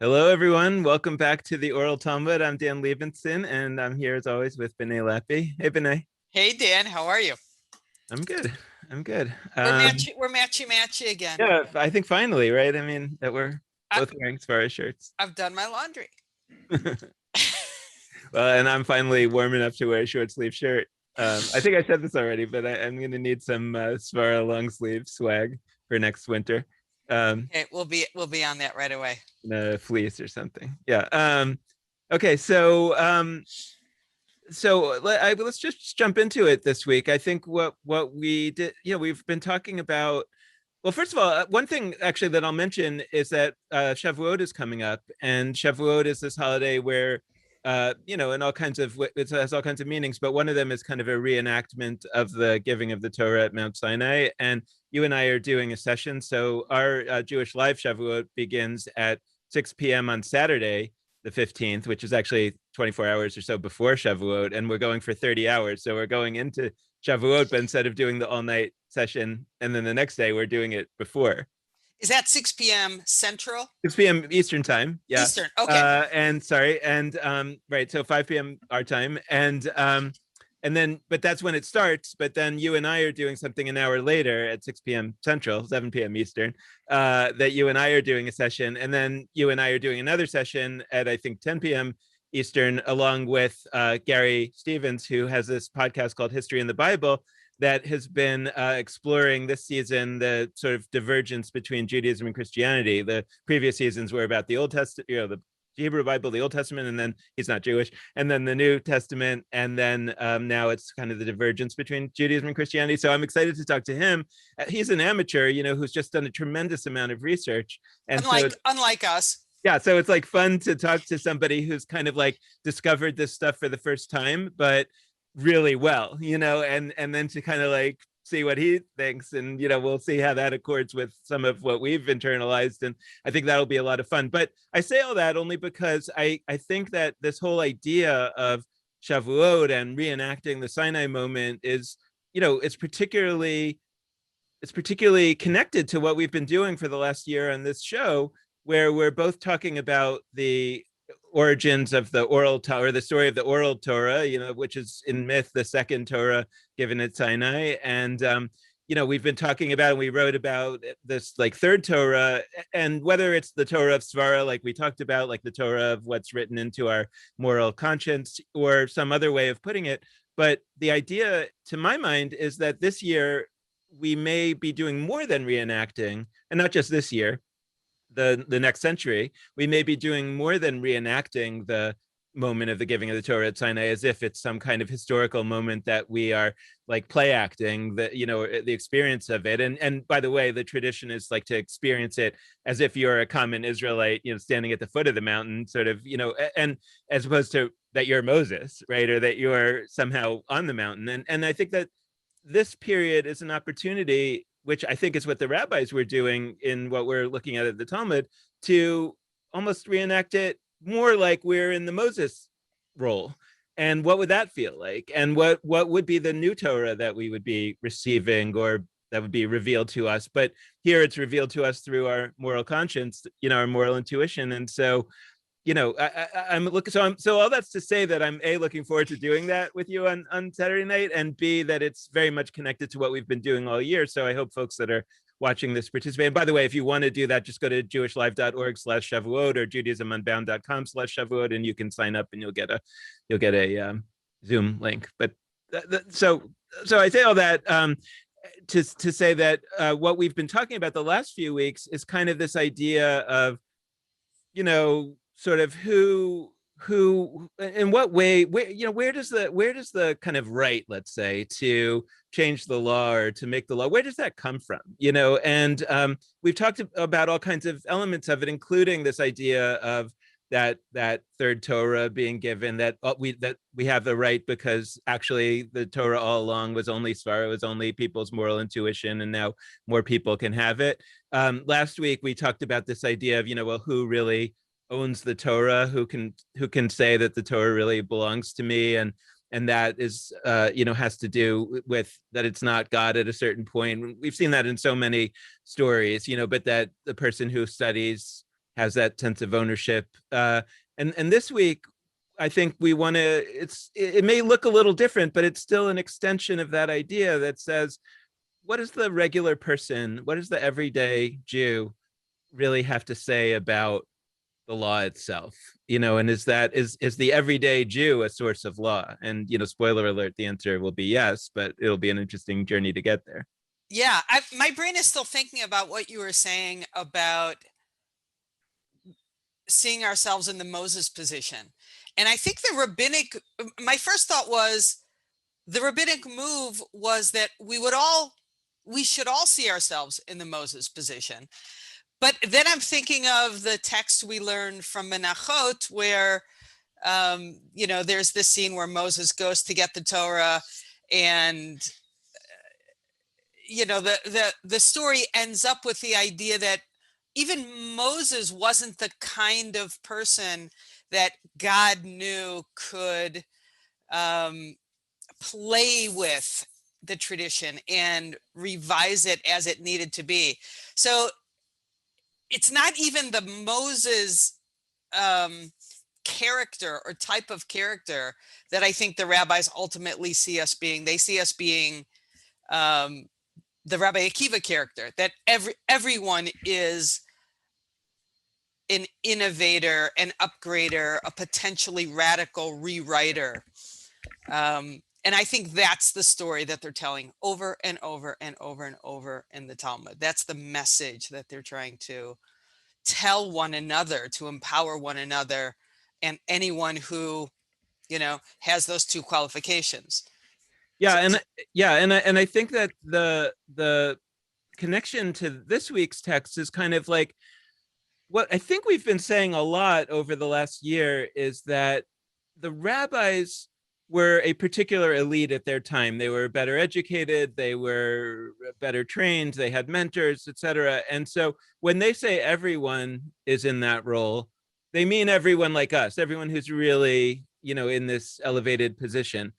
Hello, everyone. Welcome back to the Oral Talmud. I'm Dan Levinson, and I'm here as always with B'nai Lappi. Hey, B'nai. Hey Dan, how are you? I'm good. I'm good. We're matchy again. Yeah, I think finally, right? I mean, that we're I, both wearing Svara shirts. I've done my laundry. Well, and I'm finally warm enough to wear a short sleeve shirt. I think I said this already, but I'm going to need some Svara long sleeve swag for next winter. Um, Okay, we'll be on that right away. in a fleece or something. Yeah. Okay. Let's just jump into it this week. I think what we did, we've been talking about. Well, first of all, one thing actually that I'll mention is that Shavuot is coming up, and Shavuot is this holiday where, in all kinds of it has all kinds of meanings, but one of them is kind of a reenactment of the giving of the Torah at Mount Sinai. And you and I are doing a session, so our Jewish Live Shavuot begins at 6 p.m. on Saturday, the 15th, which is actually 24 hours or so before Shavuot, and we're going for 30 hours. So we're going into Shavuot, but instead of doing the all night session and then the next day, we're doing it before Is that 6 p.m. Central? 6 p.m. Eastern time. Yeah. Eastern. Okay. Right. So 5 p.m. our time. And then, but that's when it starts. But then you and I are doing something an hour later at 6 p.m. Central, 7 p.m. Eastern, that you and I are doing a session. And then you and I are doing another session at, I think, 10 p.m. Eastern, along with Gary Stevens, who has this podcast called History in the Bible that has been exploring this season the sort of divergence between Judaism and Christianity. The previous seasons were about the Old Testament, the Hebrew Bible, the Old Testament, and then he's not Jewish, and then the New Testament, and then now it's kind of the divergence between Judaism and Christianity. So I'm excited to talk to him. He's an amateur, who's just done a tremendous amount of research, and Unlike us. yeah, so it's like fun to talk to somebody who's kind of like discovered this stuff for the first time, but really well, and then to kind of like see what he thinks, and we'll see how that accords with some of what we've internalized, and I think that'll be a lot of fun. But I say all that only because I think that this whole idea of Shavuot and reenacting the Sinai moment is, it's particularly connected to what we've been doing for the last year on this show, where we're both talking about the origins of the oral Torah, or the story of the oral Torah, which is in myth the second Torah given at Sinai. And we've been talking about, and we wrote about this like third Torah, and whether it's the Torah of Svara, like we talked about, like the Torah of what's written into our moral conscience, or some other way of putting it. But the idea, to my mind, is that this year we may be doing more than reenacting, and not just this year, the next century, we may be doing more than reenacting the moment of the giving of the Torah at Sinai, as if it's some kind of historical moment that we are like play acting, the experience of it. And by the way, the tradition is like to experience it as if you're a common Israelite, standing at the foot of the mountain, sort of, and as opposed to that you're Moses, right, or that you're somehow on the mountain. And I think that this period is an opportunity, which I think is what the rabbis were doing in what we're looking at the Talmud, to almost reenact it more like we're in the Moses role. And what would that feel like? And what would be the new Torah that we would be receiving, or that would be revealed to us? But here it's revealed to us through our moral conscience, our moral intuition. And so I'm looking. So all that's to say that I'm A, looking forward to doing that with you on Saturday night, and B, that it's very much connected to what we've been doing all year. So I hope folks that are watching this participate. And by the way, if you want to do that, just go to jewishlive.org/Shavuot or judaismunbound.com/Shavuot, and you can sign up, and you'll get a Zoom link. But so I say all that to say that what we've been talking about the last few weeks is kind of this idea of, sort of who in what way, where does the kind of right, let's say, to change the law or to make the law, where does that come from? And we've talked about all kinds of elements of it, including this idea of that third Torah being given, that we have the right because actually the Torah all along was only Svara, was only people's moral intuition, and now more people can have it. Last week we talked about this idea of, well, who really owns the Torah, who can say that the Torah really belongs to me, and that is has to do with that it's not God at a certain point. We've seen that in so many stories, but that the person who studies has that sense of ownership. And this week, I think we want to. It may look a little different, but it's still an extension of that idea that says, what does the regular person, what does the everyday Jew really have to say about the law itself? And is the everyday Jew a source of law? And spoiler alert, the answer will be yes, but it'll be an interesting journey to get there. Yeah, my brain is still thinking about what you were saying about seeing ourselves in the Moses position. And I think my first thought was the rabbinic move was that we should all see ourselves in the Moses position. But then I'm thinking of the text we learned from Menachot where, there's this scene where Moses goes to get the Torah and, the story ends up with the idea that even Moses wasn't the kind of person that God knew could play with the tradition and revise it as it needed to be. So it's not even the Moses character or type of character that I think the rabbis ultimately see us being. They see us being the Rabbi Akiva character, that everyone is an innovator, an upgrader, a potentially radical rewriter. And I think that's the story that they're telling over and over and over and over in the Talmud. That's the message that they're trying to tell one another, to empower one another, and anyone who, has those two qualifications. Yeah, and I think that the connection to this week's text is kind of like what I think we've been saying a lot over the last year is that the rabbis were a particular elite at their time. They were better educated, they were better trained, they had mentors, etc. And so when they say everyone is in that role, they mean everyone like us, everyone who's really, in this elevated position.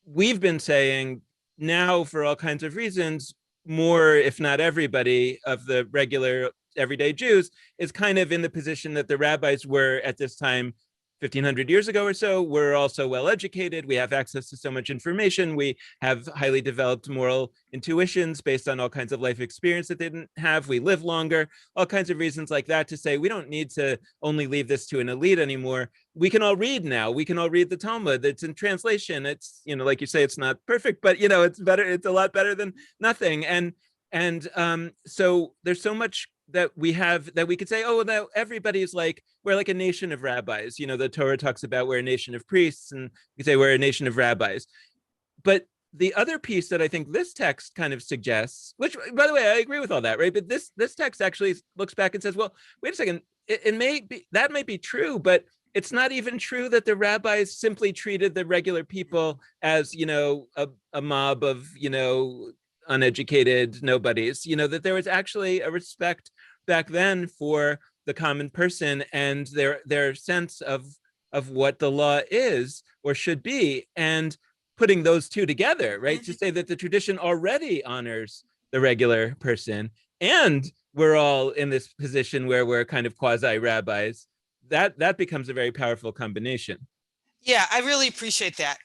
We've been saying now, for all kinds of reasons, more, if not everybody, of the regular everyday Jews is kind of in the position that the rabbis were at this time 1500 years ago or so. We're also well educated. We have access to so much information. We have highly developed moral intuitions based on all kinds of life experience that they didn't have. We live longer, all kinds of reasons like that to say we don't need to only leave this to an elite anymore. We can all read now. We can all read the Talmud. It's in translation. It's, like you say, it's not perfect, but it's better. It's a lot better than nothing. And so there's so much that we have that we could say, oh, that everybody's like, we're like a nation of rabbis. The Torah talks about we're a nation of priests, and we say we're a nation of rabbis. But the other piece that I think this text kind of suggests, which, by the way, I agree with all that, right? But this text actually looks back and says, well, wait a second, it may be, that might be true, but it's not even true that the rabbis simply treated the regular people as, a mob of, uneducated nobodies, that there was actually a respect back then for the common person and their sense of what the law is or should be, and putting those two together, right? To say that the tradition already honors the regular person, and we're all in this position where we're kind of quasi rabbis, that becomes a very powerful combination. Yeah, I really appreciate that.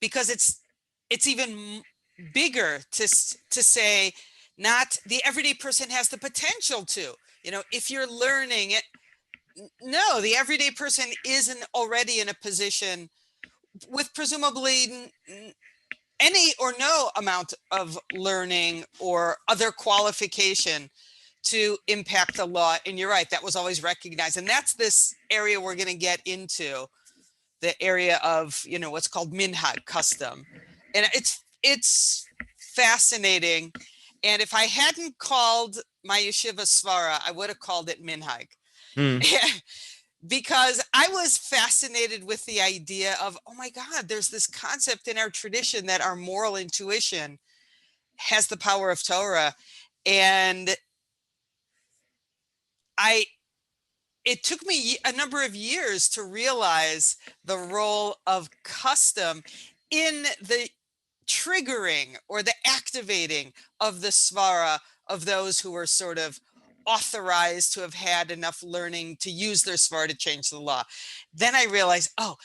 Because it's even bigger to say not the everyday person has the potential to, if you're learning it. No, the everyday person isn't already in a position with presumably any or no amount of learning or other qualification to impact the law. And you're right, that was always recognized. And that's this area we're going to get into, the area of, what's called minhag, custom. And it's fascinating. And if I hadn't called my yeshiva svara, I would have called it minhag. Because I was fascinated with the idea of, oh my God, there's this concept in our tradition that our moral intuition has the power of Torah. And it took me a number of years to realize the role of custom in the triggering or the activating of the svara of those who were sort of authorized to have had enough learning to use their svara to change the law. Then I realized, oh,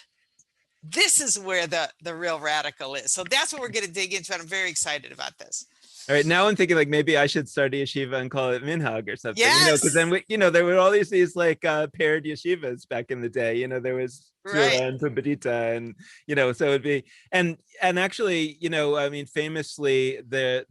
this is where the real radical is. So that's what we're going to dig into. And I'm very excited about this. All right, now I'm thinking like maybe I should start a yeshiva and call it minhag or something, because Yes. then there were all these like paired yeshivas back in the day. There was Right. Tzura and Pumbedita, and so it'd be and actually, I mean, famously the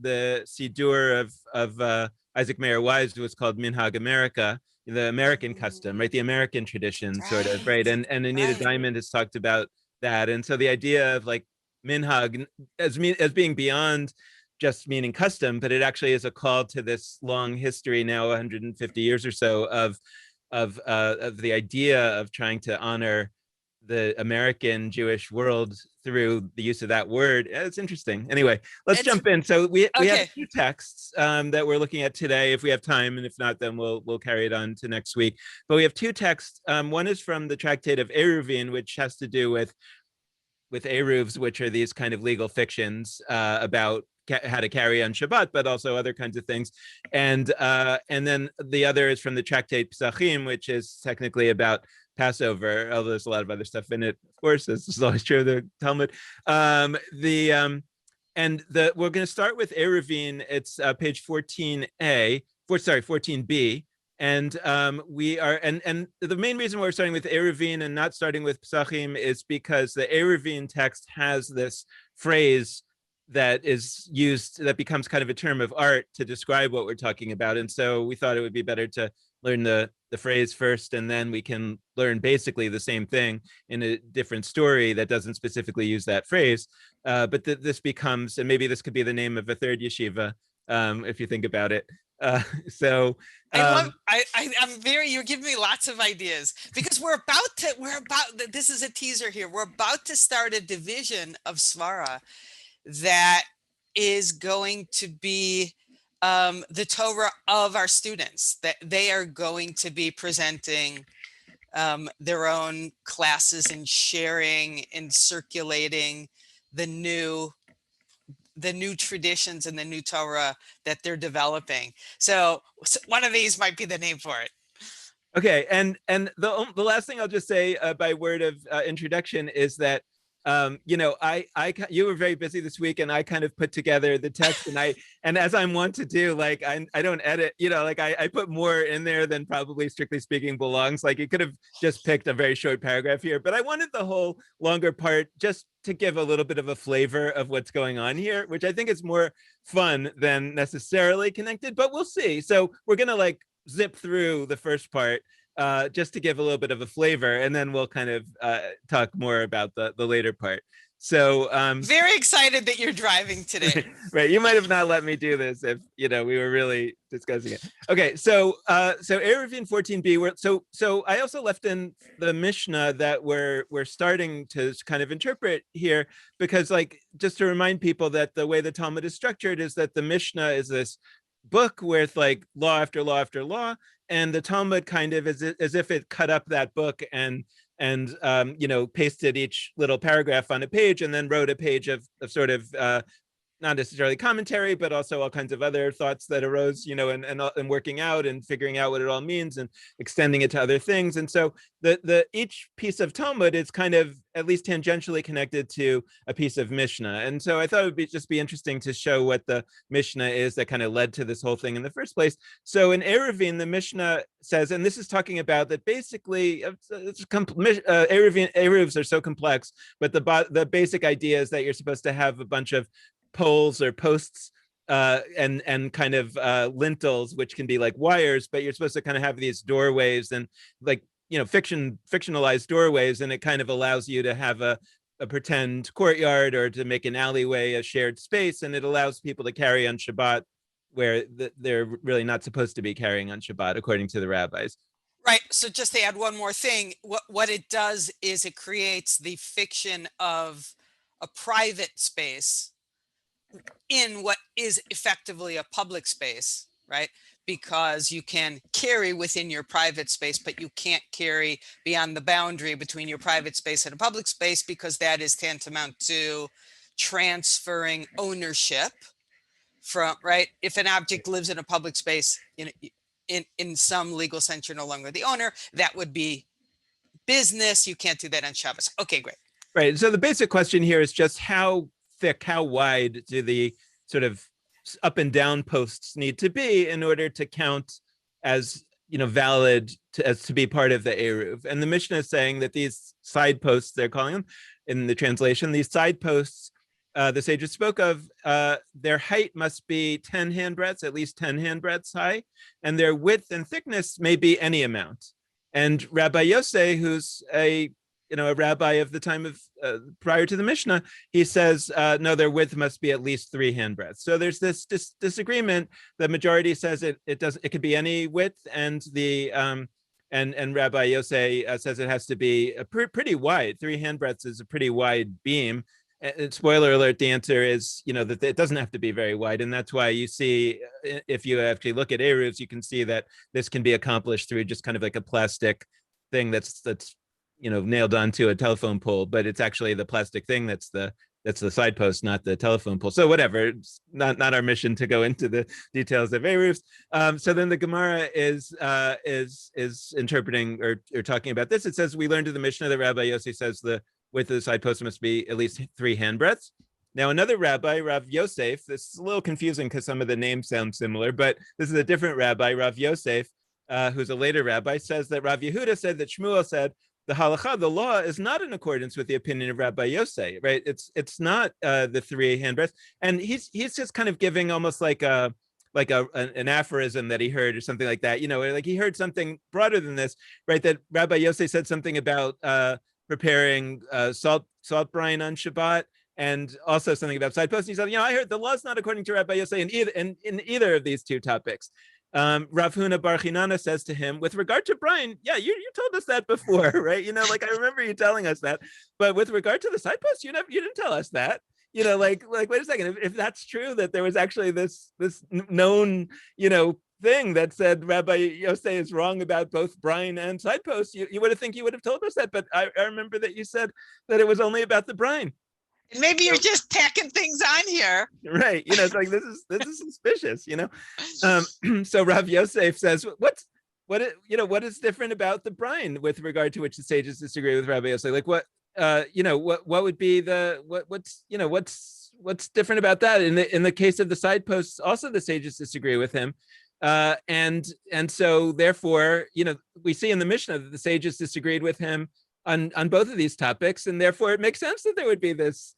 Sidur of Isaac Mayer Wise was called Minhag America, the American custom, right? The American tradition, sort of, right? Right. And Anita Right. Diamond has talked about that, and so the idea of like minhag as being beyond just meaning custom, but it actually is a call to this long history, now 150 years or so, of the idea of trying to honor the American Jewish world through the use of that word. It's interesting. Anyway, let's jump in. So we have Okay. two texts that we're looking at today, if we have time, and if not, then we'll carry it on to next week. But we have two texts. One is from the tractate of Eruvin, which has to do with Eruvs, which are these kind of legal fictions about how to carry on Shabbat, but also other kinds of things. And then the other is from the tractate Pesachim, which is technically about Passover, although there's a lot of other stuff in it, of course. This is always true of the Talmud. We're going to start with Eruvin. It's page 14a, 14b. And the main reason we're starting with Eruvin and not starting with Pesachim is because the Eruvin text has this phrase that is used, that becomes kind of a term of art to describe what we're talking about. And so we thought it would be better to learn the phrase first, and then we can learn basically the same thing in a different story that doesn't specifically use that phrase. But this becomes, and maybe this could be the name of a third yeshiva, if you think about it. You're giving me lots of ideas, because this is a teaser here. We're about to start a division of svara that is going to be the Torah of our students, that they are going to be presenting their own classes and sharing and circulating the new traditions and the new Torah that they're developing. So one of these might be the name for it. Okay, and the last thing I'll just say by word of introduction is that you were very busy this week, and I kind of put together the text, and as I'm wont to do, like I don't edit, like I put more in there than probably strictly speaking belongs. Like you could have just picked a very short paragraph here, but I wanted the whole longer part just to give a little bit of a flavor of what's going on here, which I think is more fun than necessarily connected, but we'll see. So we're gonna like zip through the first part just to give a little bit of a flavor, and then we'll kind of talk more about the later part. So very excited that you're driving today. Right, you might have not let me do this if we were really discussing it. Okay, so Eruvin 14b. So I also left in the Mishnah that we're starting to kind of interpret here, because like just to remind people that the way the Talmud is structured is that the Mishnah is this book with like law after law after law, and the Talmud kind of is as if it cut up that book and pasted each little paragraph on a page, and then wrote a page of sort of not necessarily commentary, but also all kinds of other thoughts that arose, and working out and figuring out what it all means and extending it to other things. And so the each piece of Talmud is kind of at least tangentially connected to a piece of Mishnah. And so I thought it would just be interesting to show what the Mishnah is that kind of led to this whole thing in the first place. So in Eruvin, the Mishnah says, and this is talking about that basically Eruvs are so complex, but the basic idea is that you're supposed to have a bunch of poles or posts and kind of lintels, which can be like wires, but you're supposed to kind of have these doorways and like fictionalized doorways, and it kind of allows you to have a pretend courtyard or to make an alleyway a shared space, and it allows people to carry on Shabbat where they're really not supposed to be carrying on Shabbat according to the rabbis. Right. So just to add one more thing, what it does is it creates the fiction of a private space in what is effectively a public space, right? Because you can carry within your private space, but you can't carry beyond the boundary between your private space and a public space, because that is tantamount to transferring ownership from, right? If an object lives in a public space, in some legal sense, you're no longer the owner. That would be business. You can't do that on Shabbos. Okay, great. Right. So the basic question here is just how thick, how wide do the sort of up and down posts need to be in order to count as valid as to be part of the Eruv. And the Mishnah is saying that these side posts, they're calling them in the translation, these side posts, the sages spoke of, their height must be 10 handbreadths, at least 10 handbreadths high, and their width and thickness may be any amount. And Rabbi Yosei, who's a rabbi of the time of prior to the Mishnah, he says, no, their width must be at least 3 handbreadths. So there's this disagreement. The majority says it could be any width, and the and Rabbi Yosei says it has to be a pretty wide. 3 handbreadths is a pretty wide beam. And spoiler alert, the answer is, that it doesn't have to be very wide. And that's why you see, if you actually look at Eruvs, you can see that this can be accomplished through just kind of like a plastic thing that's nailed onto a telephone pole, but it's actually the plastic thing that's the side post, not the telephone pole. So whatever, it's not our mission to go into the details of Eruvs. So then the Gemara is interpreting or talking about this. It says, we learned in the Mishnah that Rabbi Yossi says the width of the side post must be at least 3 handbreadths. Now, another rabbi, Rav Yosef, this is a little confusing because some of the names sound similar, but this is a different rabbi, Rav Yosef, who's a later rabbi, says that Rav Yehuda said that Shmuel said, the halacha, the law, is not in accordance with the opinion of Rabbi Yosef, right? It's not the 3 handbreadths, and he's just kind of giving almost like an aphorism that he heard or something like that, like he heard something broader than this, right? That Rabbi Yosef said something about preparing salt brine on Shabbat, and also something about side posts. He said, I heard the law is not according to Rabbi Yosef in either of these 2 topics. Rav Huna Bar Chinana says to him, with regard to brine, yeah, you told us that before, right? Like I remember you telling us that, but with regard to the side posts, you didn't tell us that. Like wait a second, if that's true, that there was actually this known thing that said Rabbi Yosef is wrong about both brine and side posts, you would have told us that, but I remember that you said that it was only about the brine. And maybe you're just tacking things on here, right? It's like this is suspicious. So Rav Yosef says, what is different about the brine with regard to which the sages disagree with Rabbi Yosef? Like what would be what's different about that? In the case of the side posts, also the sages disagree with him. And so therefore, we see in the Mishnah that the sages disagreed with him on both of these topics, and therefore it makes sense that there would be this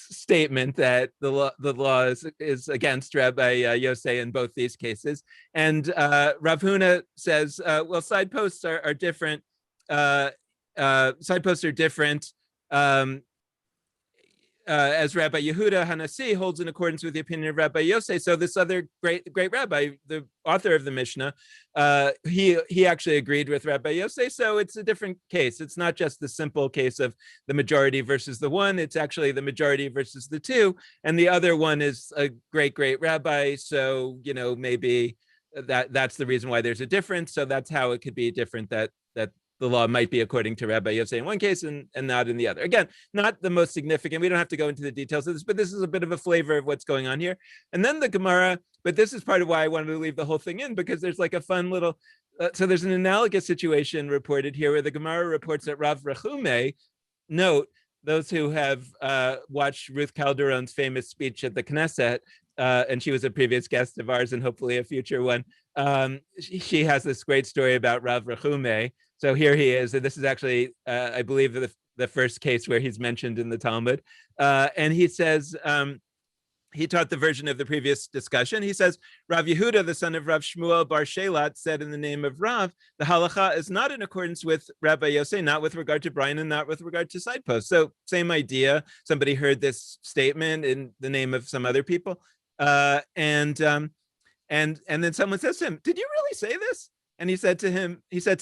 statement that the law is against Rabbi Yosef in both these cases. And Rav Huna says, well, side posts are different. Side posts are different. As Rabbi Yehuda Hanasi holds in accordance with the opinion of Rabbi Yosef. So this other great rabbi, the author of the Mishnah, he actually agreed with Rabbi Yosef. So it's a different case. It's not just the simple case of the majority versus the 1. It's actually the majority versus the 2. And the other one is a great rabbi. So, maybe that's the reason why there's a difference. So that's how it could be different, that the law might be according to Rabbi Yosef in one case and not in the other. Again, not the most significant. We don't have to go into the details of this, but this is a bit of a flavor of what's going on here. And then the Gemara, but this is part of why I wanted to leave the whole thing in, because there's like a fun little, so there's an analogous situation reported here where the Gemara reports that Rav Rechume, note, those who have watched Ruth Calderon's famous speech at the Knesset, and she was a previous guest of ours and hopefully a future one, she has this great story about Rav Rechume. So here he is, and this is actually, I believe, the first case where he's mentioned in the Talmud. And he says, he taught the version of the previous discussion. He says, Rav Yehuda, the son of Rav Shmuel Bar Shelat, said in the name of Rav, the halacha is not in accordance with Rabbi Yosef, not with regard to brine and not with regard to side posts. So same idea. Somebody heard this statement in the name of some other people. And then someone says to him, did you really say this? And he said to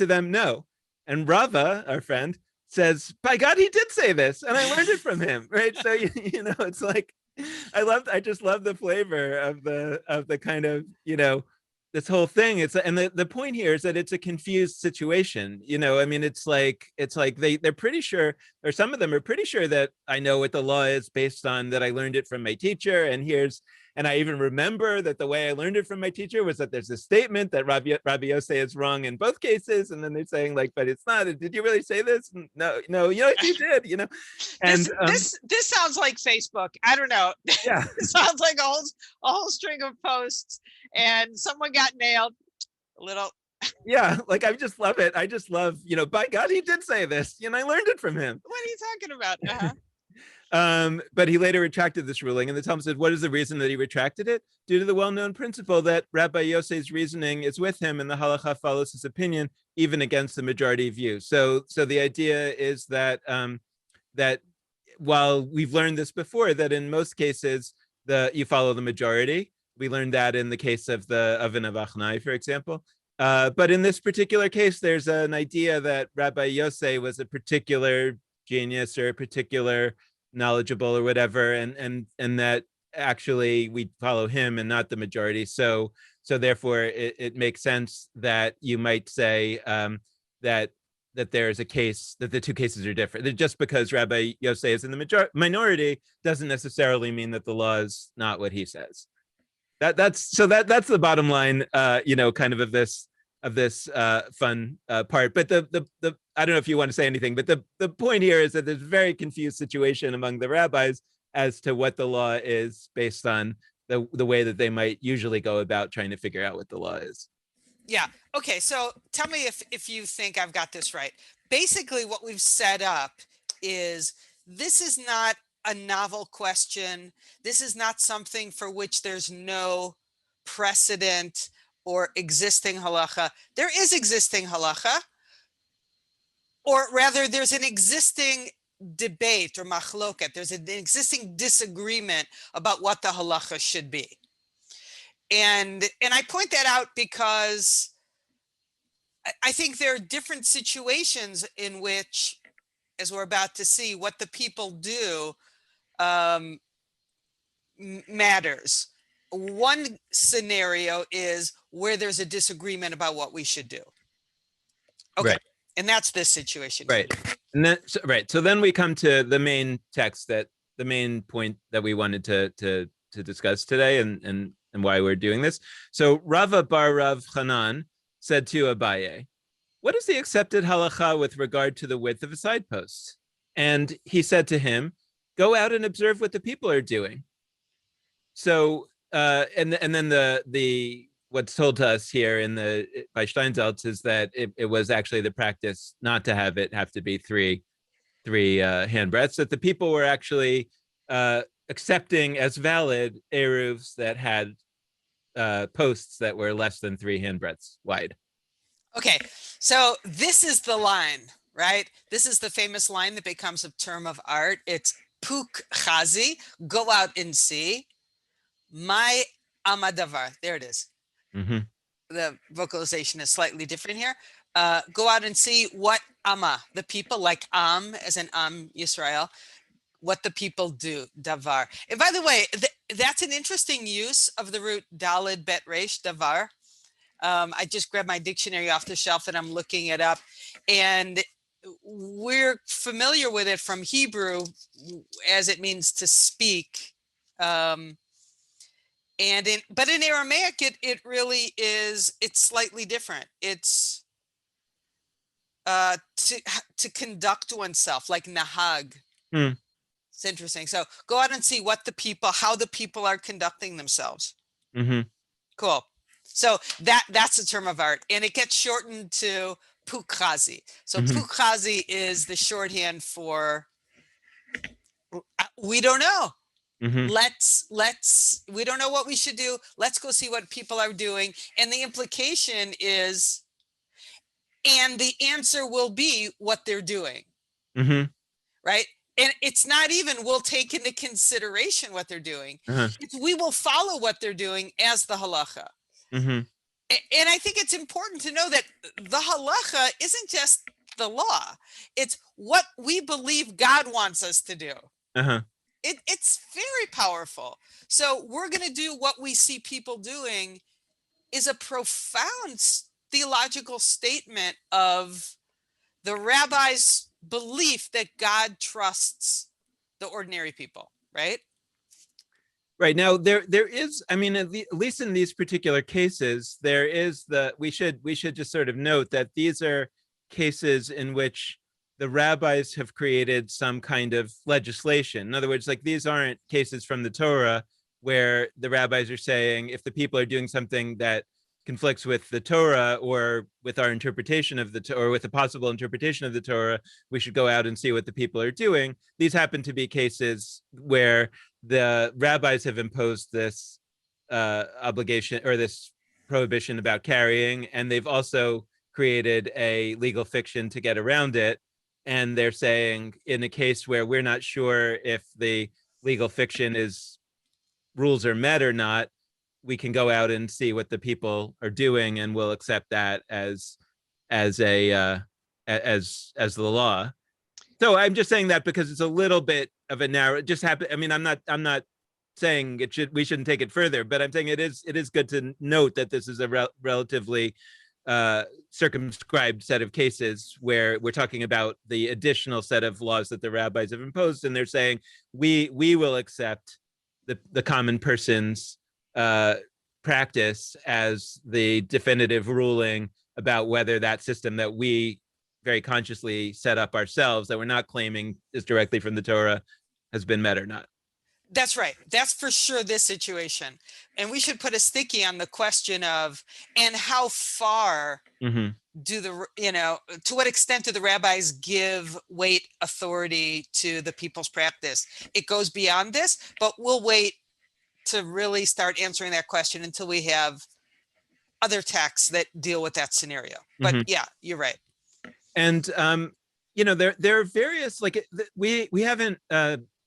them, no. And Rava, our friend, says, by God, he did say this. And I learned it from him, right? So, it's like, I just love the flavor of the kind of, this whole thing, it's, and the point here is that it's a confused situation. I mean, it's like they're pretty sure, or some of them are pretty sure, that I know what the law is based on that I learned it from my teacher, and I even remember that the way I learned it from my teacher was that there's a statement that Rabbi Yosei is wrong in both cases, and then they're saying, like, but it's not. Did you really say this? No, you did. And this sounds like Facebook. I don't know. Yeah, it sounds like a whole string of posts, and someone got nailed. A little. Yeah, like, I just love it. I just love, by God, he did say this. I learned it from him. What are you talking about? Uh-huh. But he later retracted this ruling, and the Talmud said, what is the reason that he retracted it? Due to the well-known principle that Rabbi Yosei's reasoning is with him, and the halacha follows his opinion, even against the majority view. So the idea is that that while we've learned this before, that in most cases you follow the majority. We learned that in the case of the Oven of Achnai, for example. But in this particular case, there's an idea that Rabbi Yosei was a particular genius or a particular knowledgeable or whatever, and that actually we follow him and not the majority. So therefore it makes sense that you might say that there's a case that the two cases are different. That just because Rabbi Yosei is in the minority doesn't necessarily mean that the law is not what he says. That's the bottom line, kind of this fun part. But the I don't know if you want to say anything, but the point here is that there's a very confused situation among the rabbis as to what the law is based on the way that they might usually go about trying to figure out what the law is. Yeah. Okay. So tell me if you think I've got this right. Basically, what we've set up is this is not a novel question. This is not something for which there's no precedent or existing halacha. There is existing halacha, or rather there's an existing debate or machloket. There's an existing disagreement about what the halacha should be. And I point that out because I think there are different situations in which, as we're about to see, what the people do matters. One scenario is where there's a disagreement about what we should do. Okay. Right. And that's this situation. Right. And then, So then we come to the main text, that the main point that we wanted to discuss today, and why we're doing this. So Rava bar Rav Hanan said to Abaye, what is the accepted halacha with regard to the width of a side post? And he said to him, go out and observe what the people are doing. So and then the what's told to us here by Steinsaltz is that it was actually the practice not to have it have to be three hand breadths, that the people were actually accepting as valid eruvs that had posts that were less than 3 hand breadths wide. Okay, so this is the line, right? This is the famous line that becomes a term of art. It's puk chazi, go out and see. My amadavar, there it is. Mm-hmm. The vocalization is slightly different here. Go out and see what ama, the people, like as an Yisrael, what the people do, davar. And by the way, that's an interesting use of the root dalid bet resh, davar. I just grabbed my dictionary off the shelf and I'm looking it up. And we're familiar with it from Hebrew as it means to speak. But in Aramaic, it really is, it's slightly different. It's to conduct oneself, like nahag. It's interesting. So go out and see how the people are conducting themselves. Mm-hmm. Cool. So that's a term of art, and it gets shortened to pukhazi. So pukhazi is the shorthand for we don't know. Let's we don't know what we should do. Let's go see what people are doing. And the implication is, and the answer will be what they're doing. Right? And it's not even we'll take into consideration what they're doing. It's we will follow what they're doing as the halacha. And I think it's important to know that the halacha isn't just the law. It's what we believe God wants us to do. It's very powerful. So we're going to do what we see people doing is a profound theological statement of the rabbi's belief that God trusts the ordinary people, right? Right. Now there is, I mean, at least in these particular cases, there is we should just sort of note that these are cases in which the rabbis have created some kind of legislation. In other words, like, these aren't cases from the Torah where the rabbis are saying, if the people are doing something that conflicts with the Torah or with our interpretation of the Torah, or with a possible interpretation of the Torah, we should go out and see what the people are doing. These happen to be cases where the rabbis have imposed this obligation, or this prohibition about carrying, and they've also created a legal fiction to get around it. And they're saying, in a case where we're not sure if the legal fiction is rules are met or not, we can go out and see what the people are doing, and we'll accept that as a as the law. So I'm just saying that because it's a little bit of a narrow, just happen. I mean, I'm not saying we shouldn't take it further, but I'm saying it is good to note that this is a relatively circumscribed set of cases where we're talking about the additional set of laws that the rabbis have imposed, and they're saying we will accept the common person's practice as the definitive ruling about whether that system that we very consciously set up ourselves, that we're not claiming is directly from the Torah, has been met or not. That's right. That's for sure this situation. And we should put a sticky on the question of, and how far do to what extent do the rabbis give weight, authority to the people's practice? It goes beyond this, but we'll wait to really start answering that question until we have other texts that deal with that scenario. But yeah, you're right. And there are various, like, we haven't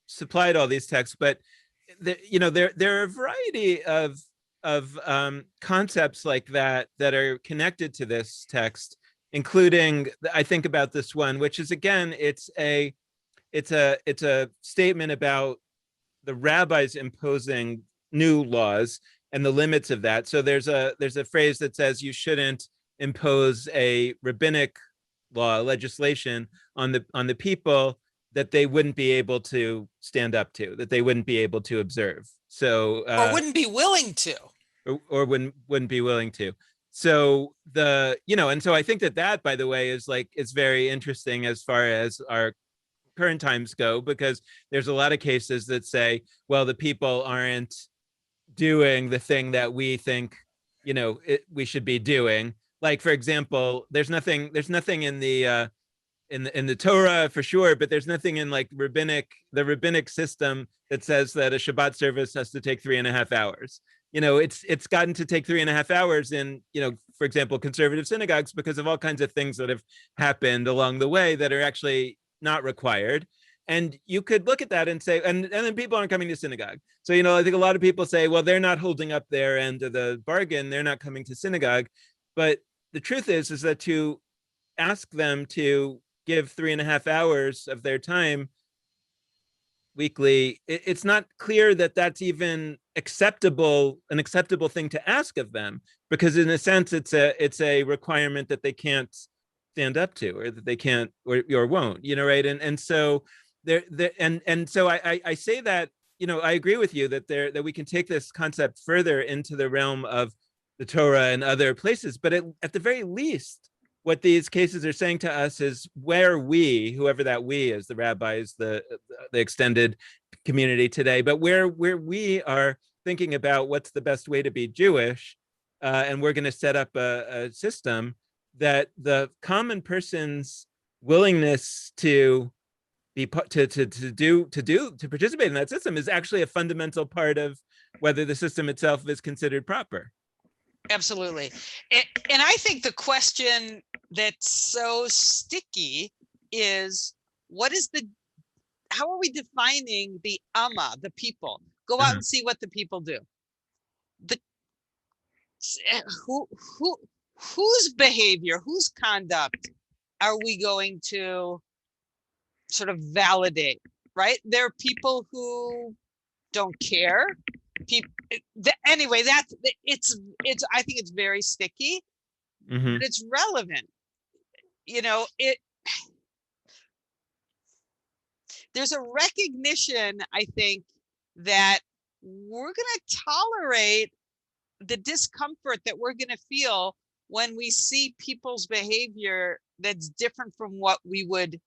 supplied all these texts, but there are a variety of concepts like that are connected to this text, including, I think about this one, which is, again, it's a statement about the rabbis imposing new laws and the limits of that. So there's a phrase that says you shouldn't impose a rabbinic law, legislation on the people that they wouldn't be able to stand up to, that they wouldn't be able to observe. So or wouldn't be willing to. Or wouldn't be willing to. So and so I think that, by the way, is very interesting as far as our current times go, because there's a lot of cases that say, well, the people aren't doing the thing that we think we should be doing. Like, for example, there's nothing in the in the Torah for sure, but there's nothing in the rabbinic system that says that a Shabbat service has to take 3.5 hours. It's gotten to take 3.5 hours in, for example, conservative synagogues, because of all kinds of things that have happened along the way that are actually not required. And you could look at that and say, and then people aren't coming to synagogue. So, I think a lot of people say, well, they're not holding up their end of the bargain, they're not coming to synagogue. But the truth is that to ask them to give 3.5 hours of their time weekly, it's not clear that that's even an acceptable thing to ask of them, because in a sense it's a requirement that they can't stand up to, or that they can't or won't, right? And so so I say that, I agree with you that we can take this concept further into the realm of the Torah and other places, but at the very least, what these cases are saying to us is where we, whoever that we is, the rabbis, the extended community today, but where we are thinking about what's the best way to be Jewish, and we're going to set up a system that the common person's willingness to participate in that system is actually a fundamental part of whether the system itself is considered proper. Absolutely. And I think the question that's so sticky is, how are we defining the Amma, the people? Go out and see what the people do. Whose behavior, whose conduct are we going to sort of validate, right? There are people who don't care. people. Anyway, it's. I think it's very sticky, but it's relevant. There's a recognition, I think, that we're going to tolerate the discomfort that we're going to feel when we see people's behavior that's different from what we would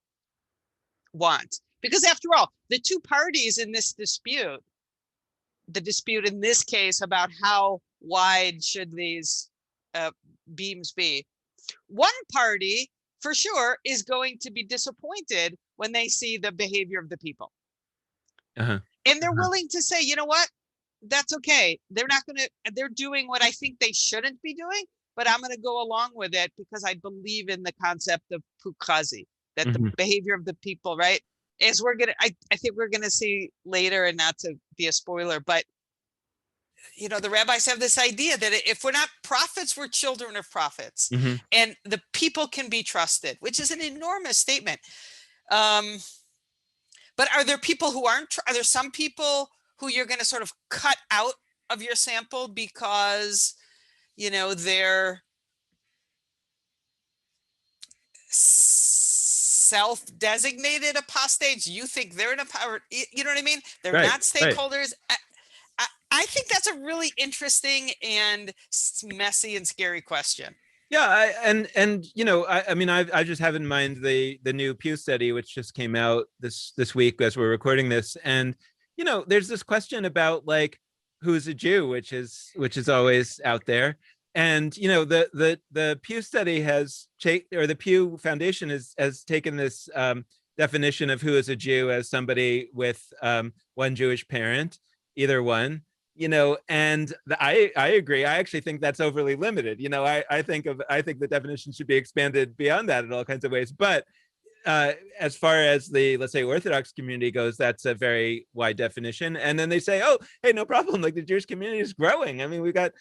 want. Because after all, the two parties in this dispute, the dispute in this case about how wide should these beams be, one party for sure is going to be disappointed when they see the behavior of the people. And they're willing to say, you know what, that's okay. They're doing what I think they shouldn't be doing, but I'm going to go along with it because I believe in the concept of pukazi, that the behavior of the people, right? As I think we're going to see later, and not to be a spoiler, but the rabbis have this idea that if we're not prophets, we're children of prophets, and the people can be trusted, which is an enormous statement. But are there people who aren't? Are there some people who you're going to sort of cut out of your sample because, they're self-designated apostates? You think they're an apostate? You know what I mean? They're not stakeholders. Right. I think that's a really interesting and messy and scary question. Yeah, I mean, I just have in mind the new Pew study, which just came out this week as we're recording this, and there's this question about like who's a Jew, which is always out there, and the Pew study the Pew Foundation has taken this definition of who is a Jew as somebody with one Jewish parent, either one. And I agree. I actually think that's overly limited. I think the definition should be expanded beyond that in all kinds of ways. But as far as the, let's say, Orthodox community goes, that's a very wide definition. And then they say, oh, hey, no problem. Like the Jewish community is growing. I mean, we got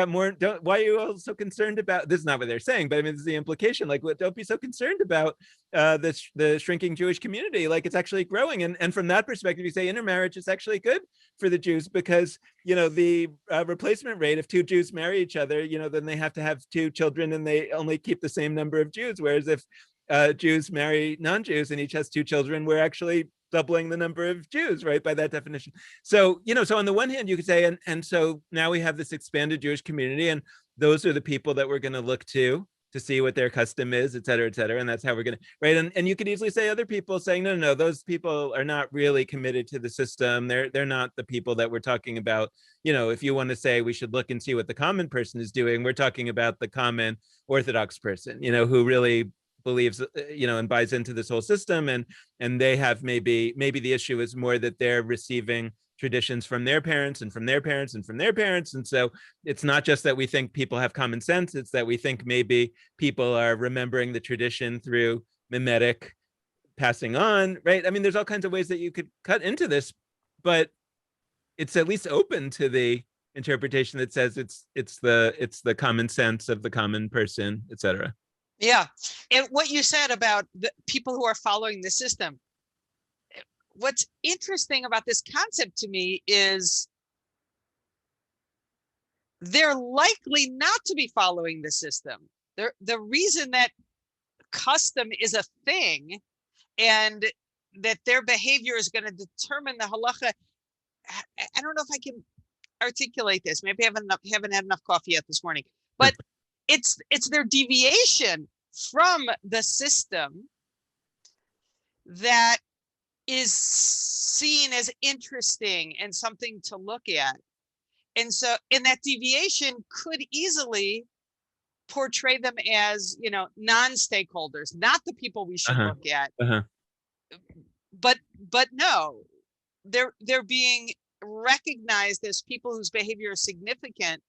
more. Why are you all so concerned about this? Is not what they're saying, but I mean, this is the implication. Like, don't be so concerned about the shrinking Jewish community. Like it's actually growing. And from that perspective, you say intermarriage is actually good for the Jews because, the replacement rate, if two Jews marry each other, then they have to have two children and they only keep the same number of Jews. Whereas if Jews marry non-Jews and each has two children, we're actually doubling the number of Jews, right? By that definition. So, so on the one hand, you could say, and so now we have this expanded Jewish community, and those are the people that we're going to look to see what their custom is, et cetera, and that's how we're going to, right? And you could easily say other people saying, no, those people are not really committed to the system. They're not the people that we're talking about. If you want to say we should look and see what the common person is doing, we're talking about the common Orthodox person, who really believes, and buys into this whole system, and they have maybe the issue is more that they're receiving traditions from their parents and from their parents and from their parents, and so it's not just that we think people have common sense, it's that we think maybe people are remembering the tradition through mimetic passing on, right? I mean, there's all kinds of ways that you could cut into this, but it's at least open to the interpretation that says it's the common sense of the common person, etc. Yeah. And what you said about the people who are following the system, what's interesting about this concept to me is they're likely not to be following the system. The reason that custom is a thing and that their behavior is going to determine the halacha, I don't know if I can articulate this. Maybe I haven't had enough coffee yet this morning, but it's their deviation from the system that is seen as interesting and something to look at. And so, and that deviation could easily portray them as, non-stakeholders, not the people we should look at. But no, they're being recognized as people whose behavior is significant,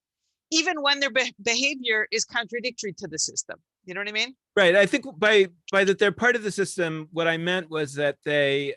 even when their behavior is contradictory to the system. You know what I mean? Right. I think by that they're part of the system, what I meant was that they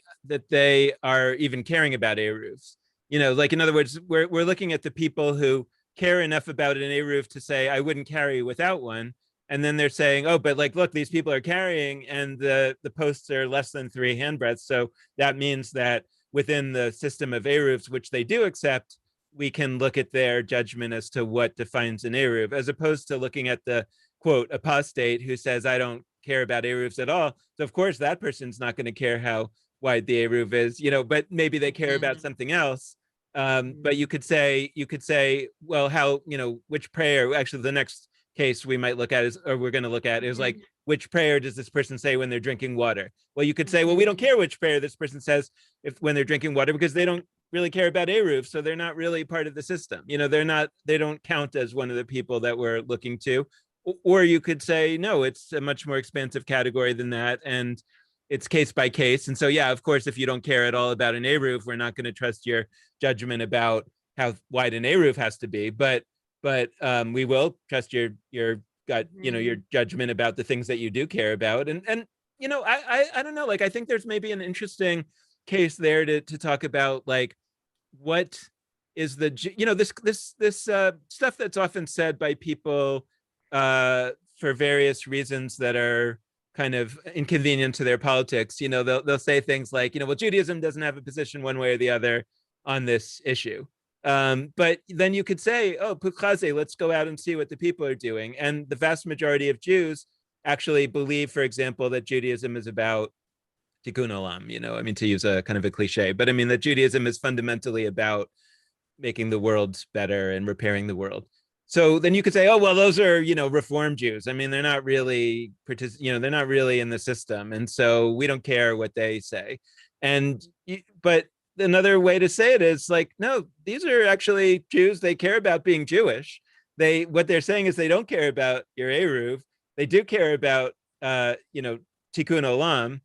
are even caring about Eruvs. Like in other words, we're looking at the people who care enough about an Eruv to say, I wouldn't carry without one. And then they're saying, oh, but like, look, these people are carrying and the posts are less than 3 handbreadths. So that means that within the system of Eruvs, which they do accept, we can look at their judgment as to what defines an Eruv, as opposed to looking at the quote apostate who says, I don't care about Eruvs at all. So of course that person's not going to care how wide the Eruv is, but maybe they care about something else. But you could say, well, how, which prayer, actually the next case we might look at is, or we're going to look at is like, which prayer does this person say when they're drinking water? Well, you could say, well, we don't care which prayer this person says when they're drinking water, because they don't really care about Eruv, so they're not really part of the system. They don't count as one of the people that we're looking to. Or you could say, no, it's a much more expansive category than that, and it's case by case. And so, yeah, of course, if you don't care at all about an Eruv, we're not going to trust your judgment about how wide an Eruv has to be. But we will trust your your judgment about the things that you do care about. And I don't know, like, I think there's maybe an interesting case there to talk about, like, what is the this stuff that's often said by people for various reasons that are kind of inconvenient to their politics. They'll say things like, well, Judaism doesn't have a position one way or the other on this issue. But then you could say, oh, Puchaze, let's go out and see what the people are doing. And the vast majority of Jews actually believe, for example, that Judaism is about tikkun olam, to use a kind of a cliche, but that Judaism is fundamentally about making the world better and repairing the world. So then you could say, oh, well, those are, Reform Jews. They're not really, they're not really in the system. And so we don't care what they say. But another way to say it is like, no, these are actually Jews. They care about being Jewish. What they're saying is they don't care about your Eruv. They do care about, tikkun olam.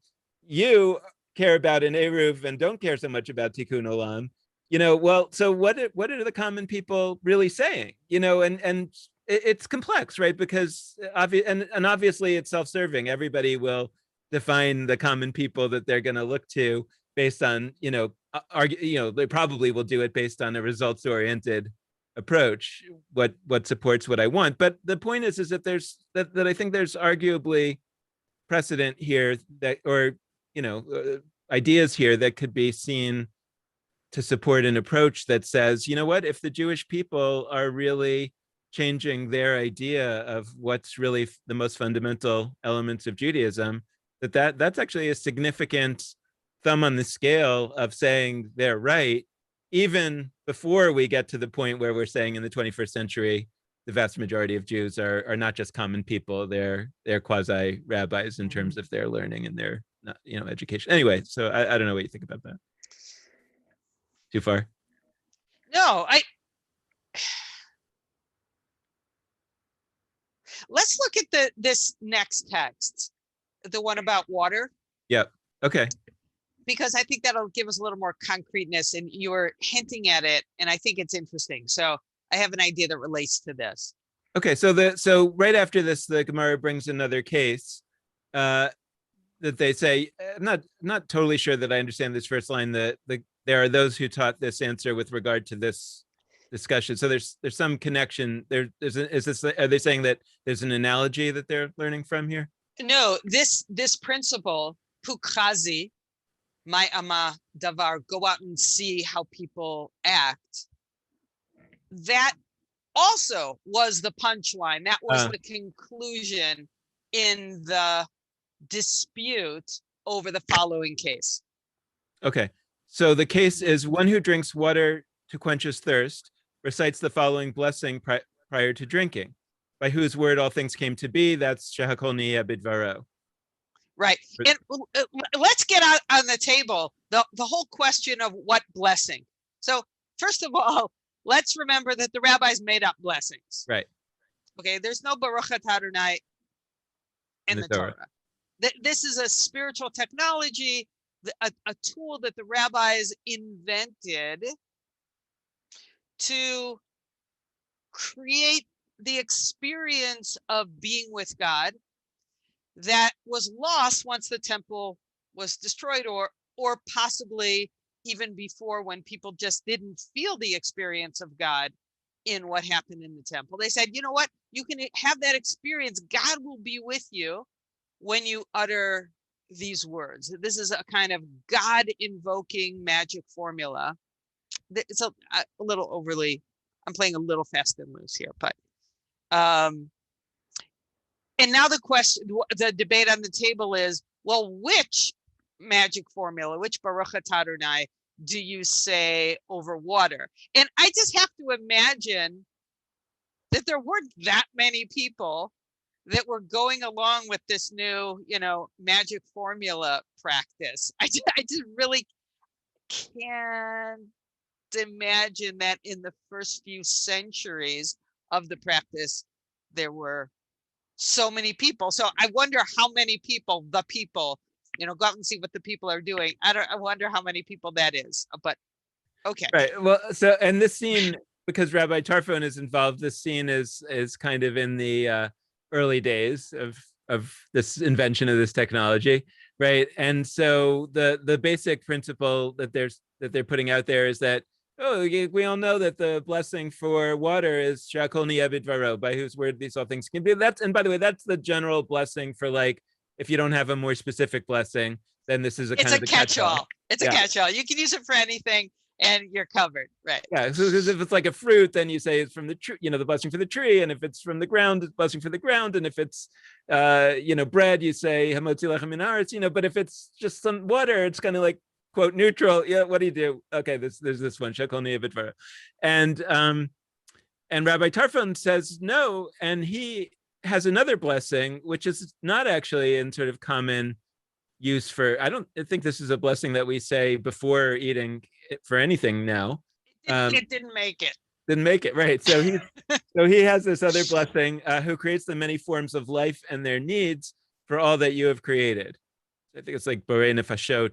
You care about an Eruv and don't care so much about tikkun olam. Well, so what are the common people really saying? And it's complex, right? Because obviously it's self-serving. Everybody will define the common people that they're going to look to based on, they probably will do it based on a results-oriented approach, what supports what I want. But the point is that that I think there's arguably precedent here ideas here that could be seen to support an approach that says, what, if the Jewish people are really changing their idea of what's really the most fundamental elements of Judaism, that's actually a significant thumb on the scale of saying they're right, even before we get to the point where we're saying in the 21st century, the vast majority of Jews are not just common people, they're quasi rabbis in terms of their learning and their education. Anyway, so I don't know what you think about that. Too far? No, let's look at this next text, the one about water. Yep. Okay. Because I think that'll give us a little more concreteness, and you were hinting at it, and I think it's interesting. So I have an idea that relates to this. Okay, so right after this, the Gemara brings another case that they say, I'm not totally sure that I understand this first line. There are those who taught this answer with regard to this discussion. So there's some connection there. Are they saying that there's an analogy that they're learning from here? No, this principle, Puchazi, my ama davar, go out and see how people act. That also was the punchline. That was the conclusion in the dispute over the following case. Okay. So the case is, one who drinks water to quench his thirst recites the following blessing prior to drinking, by whose word all things came to be. That's Shehakol Niyeh Bidvaro. Right. And let's get out on the table the whole question of what blessing. So first of all, let's remember that the rabbis made up blessings. Right. Okay. There's no Baruch Atah Adonai in the Torah. This is a spiritual technology, a tool that the rabbis invented to create the experience of being with God that was lost once the temple was destroyed, or possibly even before, when people just didn't feel the experience of God in what happened in the temple. They said, you know what, you can have that experience. God will be with you when you utter these words. This is a kind of God invoking magic formula it's a little overly, I'm playing a little fast and loose here, but and now the debate on the table is, well, which magic formula, which Baruch Atah Adonai do you say over water? And I just have to imagine that there weren't that many people that were going along with this new, magic formula practice. I just really can't imagine that in the first few centuries of the practice, there were so many people. So I wonder how many people, go out and see what the people are doing. I wonder how many people that is, but okay. Right. Well, so, and this scene, because Rabbi Tarfon is involved, this scene is kind of in the early days of this invention of this technology, right? And so the basic principle that they're putting out there is that, we all know that the blessing for water is Shakol Niyeh B'Dvaro, by whose word these all things can be. And by the way, that's the general blessing for, like, if you don't have a more specific blessing, then this is a kind of a catch-all. It's a catch-all. You can use it for anything and you're covered, right? Yeah, so because if it's like a fruit, then you say it's from the tree, the blessing for the tree, and if it's from the ground, it's blessing for the ground, and if it's bread, you say Hamotzi Lechem Min Haaretz, but if it's just some water, it's kind of like, quote, neutral. Yeah, what do you do? Okay, there's this one, Shakol Niyeh B'Dvaro. And Rabbi Tarfon says no, and he has another blessing, which is not actually in sort of common use for, I don't think this is a blessing that we say before eating for anything now. It didn't make it. Didn't make it, right? So he has this other blessing, who creates the many forms of life and their needs for all that you have created. I think it's like Borei Nefashot.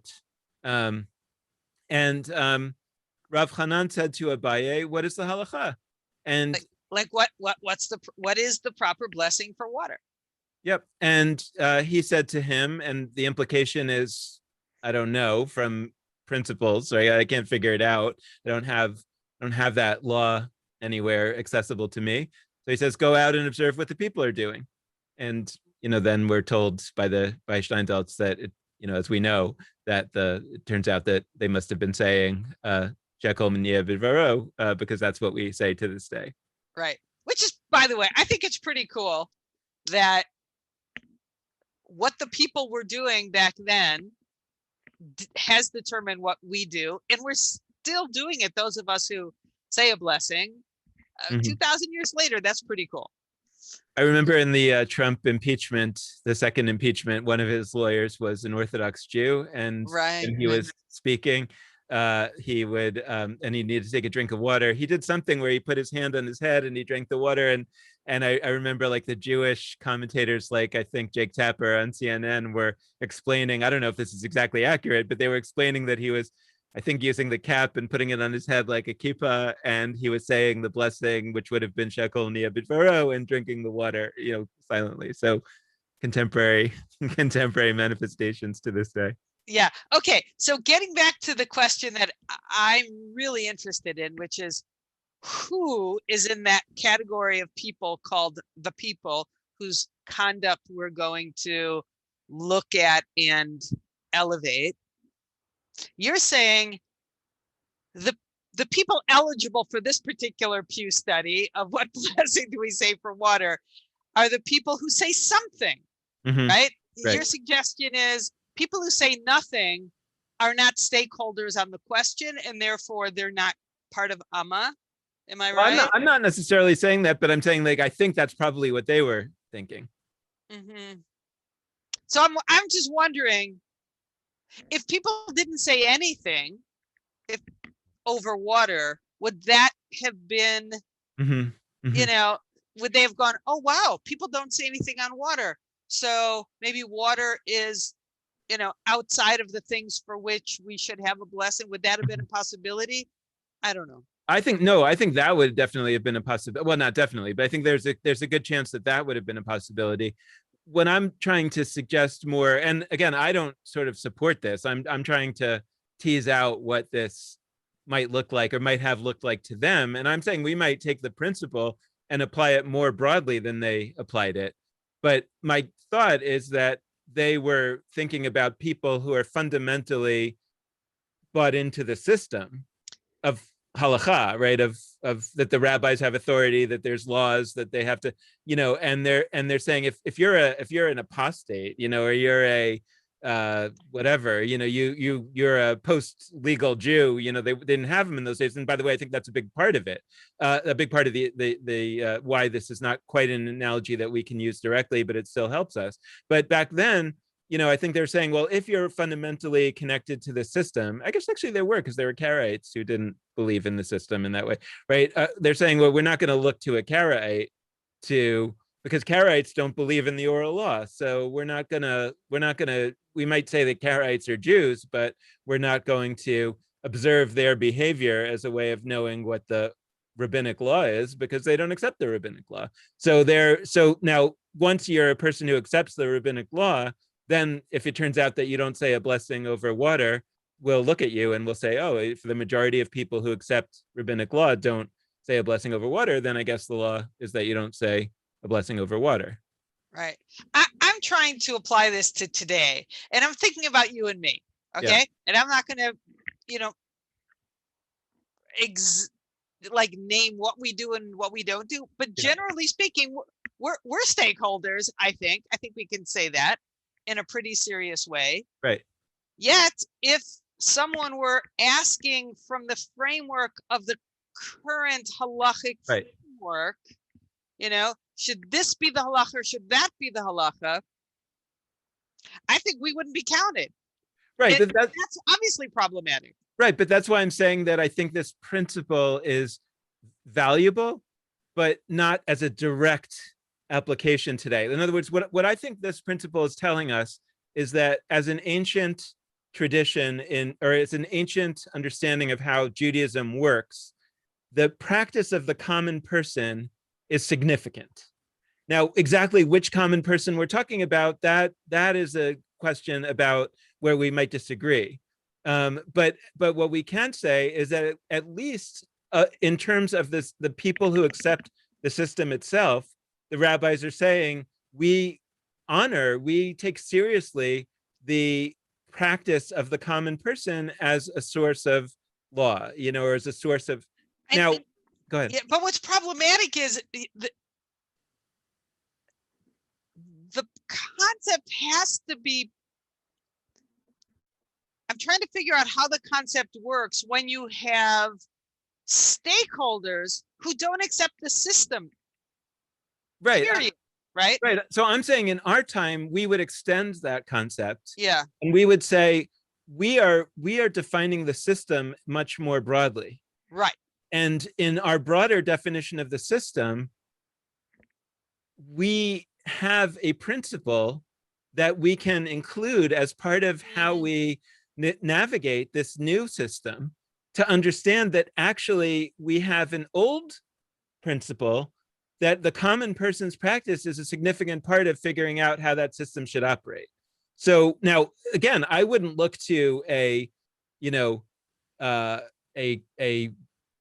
Rav Hanan said to Abaye, "What is the halacha?" And what is the proper blessing for water? Yep. And he said to him, and the implication is, I don't know, from principles, right? I can't figure it out. I don't have that law anywhere accessible to me. So he says, go out and observe what the people are doing. And, then we're told by Steindaltz that, as we know, that it turns out that they must have been saying, Shakol Niyeh B'Dvaro, because that's what we say to this day. Right. Which is, by the way, I think it's pretty cool that what the people were doing back then has determined what we do, and we're still doing it. Those of us who say a blessing 2,000 years later, that's pretty cool. I remember in the Trump impeachment, the second impeachment, one of his lawyers was an Orthodox Jew, and when he was speaking, he would, and he needed to take a drink of water. He did something where he put his hand on his head and he drank the water. And I remember, like, the Jewish commentators, like I think Jake Tapper on CNN, were explaining, I don't know if this is exactly accurate, but they were explaining that he was, I think, using the cap and putting it on his head like a kippah, and he was saying the blessing, which would have been Shakol Niyeh B'Dvaro, and drinking the water, silently. So contemporary manifestations to this day. Yeah. Okay. So getting back to the question that I'm really interested in, which is, who is in that category of people called the people whose conduct we're going to look at and elevate? You're saying the people eligible for this particular Pew study of what blessing do we say for water are the people who say something, right? Your suggestion is people who say nothing are not stakeholders on the question, and therefore they're not part of Amma. Am I right? I'm not necessarily saying that, but I'm saying, like, I think that's probably what they were thinking. So I'm just wondering, if people didn't say anything over water, would that have been, would they have gone, oh, wow, people don't say anything on water, so maybe water is, outside of the things for which we should have a blessing? Would that have been a possibility? I don't know. I think that would definitely have been a possibility. Well, not definitely, but I think there's a good chance that would have been a possibility. When I'm trying to suggest more, and again, I don't sort of support this, I'm trying to tease out what this might look like or might have looked like to them. And I'm saying we might take the principle and apply it more broadly than they applied it. But my thought is that they were thinking about people who are fundamentally bought into the system of halakha, right? Of that the rabbis have authority, that there's laws that they have to, and they're saying if you're an apostate, or you're a whatever, you're a post legal Jew, they didn't have them in those days. And by the way, I think that's a big part of it, a big part of the why this is not quite an analogy that we can use directly, but it still helps us. But back then, I think they're saying, well, if you're fundamentally connected to the system, I guess actually there were, because there were Karaites who didn't believe in the system in that way, right? They're saying, well, we're not going to look to a Karaite because Karaites don't believe in the oral law. So we're not gonna, we might say that Karaites are Jews, but we're not going to observe their behavior as a way of knowing what the rabbinic law is, because they don't accept the rabbinic law. So now, once you're a person who accepts the rabbinic law, then if it turns out that you don't say a blessing over water, we'll look at you and we'll say, oh, if the majority of people who accept rabbinic law don't say a blessing over water, then I guess the law is that you don't say a blessing over water. Right. I'm trying to apply this to today, and I'm thinking about you and me. Okay. Yeah. And I'm not going to, name what we do and what we don't do. But generally speaking, we're stakeholders. I think we can say that in a pretty serious way. Right. Yet, if someone were asking from the framework of the current halachic framework, should this be the halacha or should that be the halacha? I think we wouldn't be counted. Right. But that's obviously problematic. Right. But that's why I'm saying that I think this principle is valuable, but not as a direct application today. In other words, what I think this principle is telling us is that as an ancient tradition or as an ancient understanding of how Judaism works, the practice of the common person is significant. Now, exactly which common person we're talking about, that is a question about where we might disagree. But what we can say is that at least in terms of the people who accept the system itself, the rabbis are saying we take seriously the practice of the common person as a source of law, or as a source of. Now, go ahead. Yeah, but what's problematic is the concept has to be. I'm trying to figure out how the concept works when you have stakeholders who don't accept the system. Right. Period. Right. Right. So I'm saying in our time, we would extend that concept. Yeah. And we would say we are defining the system much more broadly. Right. And in our broader definition of the system, we have a principle that we can include as part of how we navigate this new system, to understand that actually we have an old principle that the common person's practice is a significant part of figuring out how that system should operate. So now, again, I wouldn't look to a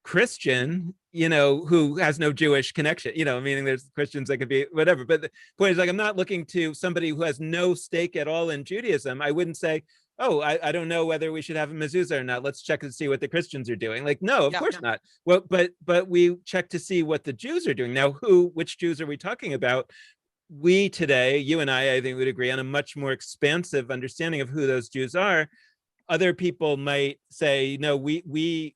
Christian, who has no Jewish connection, meaning there's Christians that could be whatever. But the point is, I'm not looking to somebody who has no stake at all in Judaism. I wouldn't say, oh, I don't know whether we should have a mezuzah or not. Let's check and see what the Christians are doing. No, of course not. Well, but we check to see what the Jews are doing. Now, which Jews are we talking about? We today, you and I think would agree on a much more expansive understanding of who those Jews are. Other people might say, no, we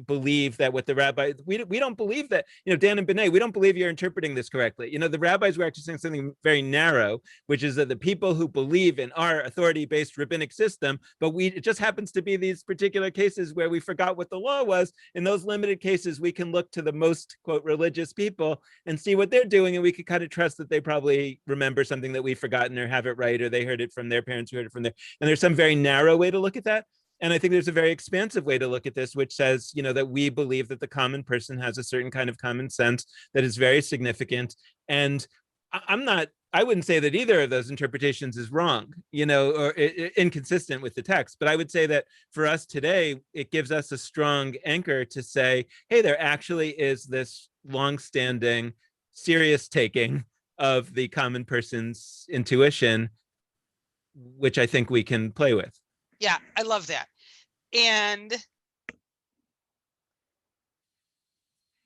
believe that what the rabbis, we don't believe that, Dan and B'nai, we don't believe you're interpreting this correctly. The rabbis were actually saying something very narrow, which is that the people who believe in our authority-based rabbinic system, but it just happens to be these particular cases where we forgot what the law was. In those limited cases, we can look to the most, quote, religious people and see what they're doing, and we can kind of trust that they probably remember something that we've forgotten or have it right, or they heard it from their parents who heard it from their, and there's some very narrow way to look at that. And I think there's a very expansive way to look at this, which says, that we believe that the common person has a certain kind of common sense that is very significant. And I wouldn't say that either of those interpretations is wrong, or inconsistent with the text. But I would say that for us today, it gives us a strong anchor to say, hey, there actually is this longstanding, serious taking of the common person's intuition, which I think we can play with. Yeah, I love that. And